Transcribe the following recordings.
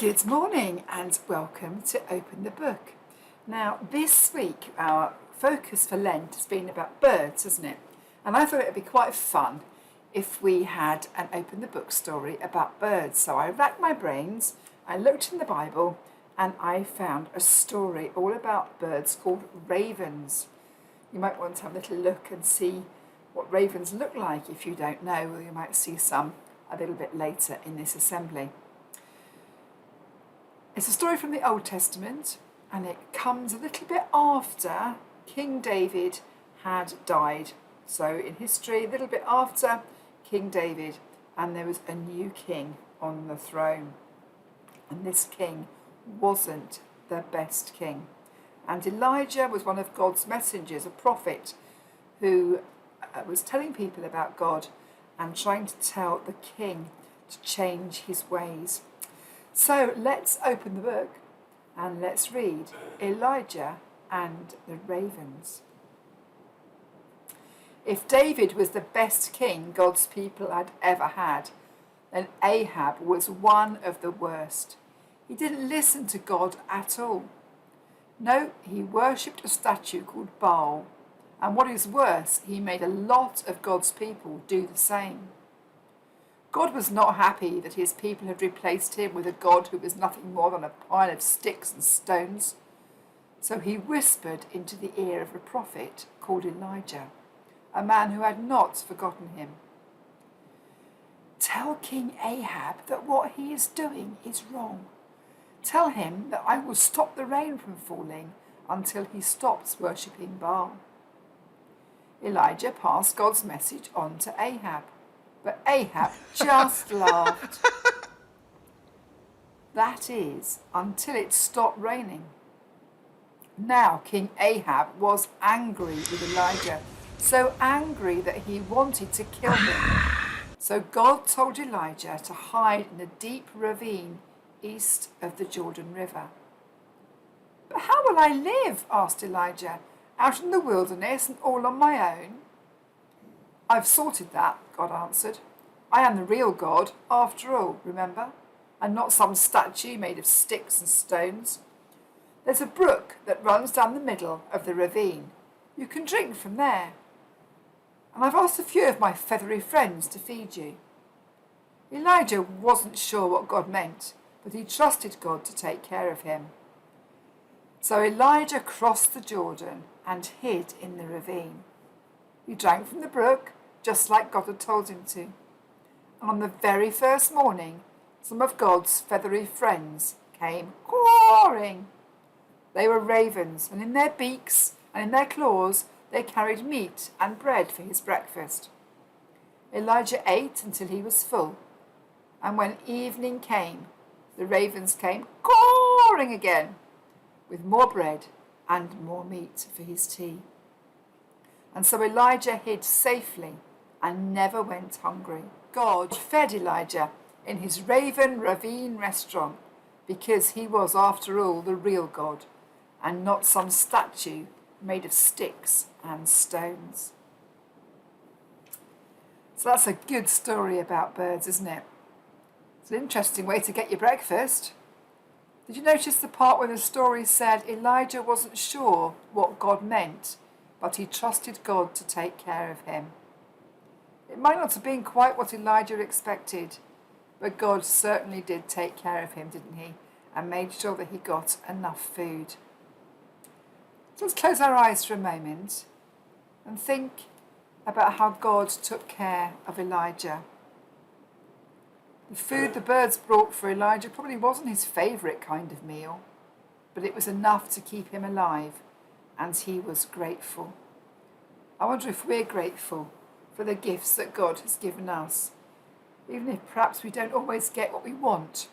Good morning and welcome to Open the Book. Now, this week our focus for Lent has been about birds, hasn't it? And I thought it would be quite fun if we had an Open the Book story about birds. So I racked my brains, I looked in the Bible, and I found a story all about birds called ravens. You might want to have a little look and see what ravens look like if you don't know, or you might see some a little bit later in this assembly. It's a story from the Old Testament, and it comes a little bit after King David had died. So in history, a little bit after King David, and there was a new king on the throne. And this king wasn't the best king. And Elijah was one of God's messengers, a prophet, who was telling people about God and trying to tell the king to change his ways. So let's open the book and let's read Elijah and the ravens. If David was the best king God's people had ever had, then Ahab was one of the worst. He didn't listen to God at all. No, he worshipped a statue called Baal, and what is worse, he made a lot of God's people do the same. God was not happy that his people had replaced him with a God who was nothing more than a pile of sticks and stones. So he whispered into the ear of a prophet called Elijah, a man who had not forgotten him. Tell King Ahab that what he is doing is wrong. Tell him that I will stop the rain from falling until he stops worshipping Baal. Elijah passed God's message on to Ahab. But Ahab just laughed. That is, until it stopped raining. Now King Ahab was angry with Elijah, so angry that he wanted to kill him. So God told Elijah to hide in a deep ravine east of the Jordan River. But how will I live? Asked Elijah, out in the wilderness and all on my own. I've sorted that, God answered. I am the real God, after all, remember? And not some statue made of sticks and stones. There's a brook that runs down the middle of the ravine. You can drink from there. And I've asked a few of my feathery friends to feed you. Elijah wasn't sure what God meant, but he trusted God to take care of him. So Elijah crossed the Jordan and hid in the ravine. He drank from the brook, just like God had told him to. And on the very first morning, some of God's feathery friends came cawing. They were ravens, and in their beaks and in their claws they carried meat and bread for his breakfast. Elijah ate until he was full, and when evening came, the ravens came cawing again, with more bread and more meat for his tea. And so Elijah hid safely and never went hungry. God fed Elijah in his Raven Ravine restaurant because he was, after all, the real God and not some statue made of sticks and stones. So that's a good story about birds, isn't it? It's an interesting way to get your breakfast. Did you notice the part where the story said Elijah wasn't sure what God meant, but he trusted God to take care of him? It might not have been quite what Elijah expected, but God certainly did take care of him, didn't he? And made sure that he got enough food. So let's close our eyes for a moment and think about how God took care of Elijah. The food the birds brought for Elijah probably wasn't his favourite kind of meal, but it was enough to keep him alive, and he was grateful. I wonder if we're grateful for the gifts that God has given us, even if perhaps we don't always get what we want.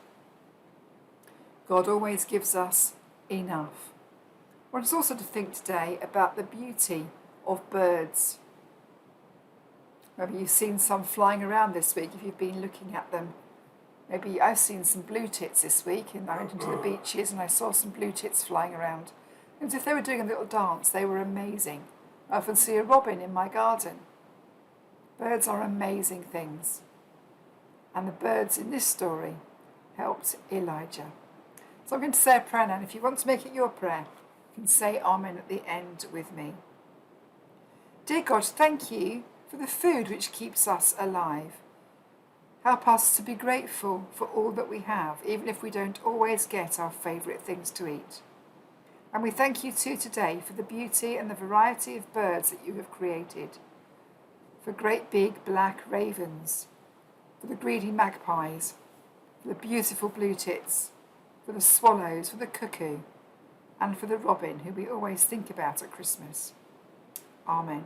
God always gives us enough. I want us also to think today about the beauty of birds. Maybe you've seen some flying around this week if you've been looking at them. Maybe I've seen some blue tits this week, and I went into the beaches and I saw some blue tits flying around. It was as if they were doing a little dance. They were amazing. I often see a robin in my garden. Birds are amazing things. And the birds in this story helped Elijah. So I'm going to say a prayer now, and if you want to make it your prayer, you can say Amen at the end with me. Dear God, thank you for the food which keeps us alive. Help us to be grateful for all that we have, even if we don't always get our favourite things to eat. And we thank you too today for the beauty and the variety of birds that you have created, for great big black ravens, for the greedy magpies, for the beautiful blue tits, for the swallows, for the cuckoo, and for the robin who we always think about at Christmas. Amen.